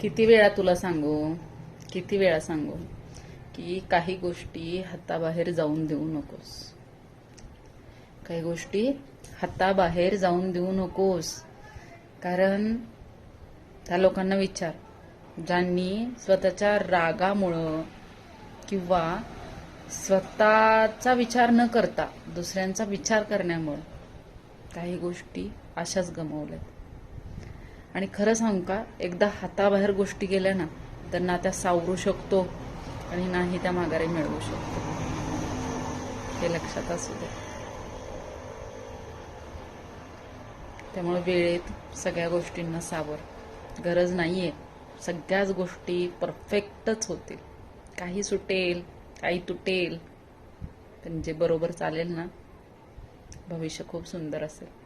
किती वेळा तुला सांगू, किती वेळा सांगू की काही गोष्टी हाताबाहेर जाऊन देऊ नकोस. काही गोष्टी हाताबाहेर जाऊन देऊ नकोस. कारण त्या लोकांना विचार, ज्यांनी स्वतःच्या रागामुळं किंवा स्वतःचा विचार न करता दुसऱ्यांचा विचार करण्यामुळं काही गोष्टी अशाच गमावल्यात. आणि खरं सांगू का, एकदा हाताबाहेर गोष्टी गेल्या ना तर ना त्या सावरू शकतो आणि नाही त्या माघारी मिळवू शकतो. हे लक्षात असू दे. त्यामुळे वेळेत सगळ्या गोष्टींना सावर. गरज नाहीये सगळ्याच गोष्टी परफेक्टच होतील. काही सुटेल, काही तुटेल, पण जे बरोबर चालेल ना, भविष्य खूप सुंदर असेल.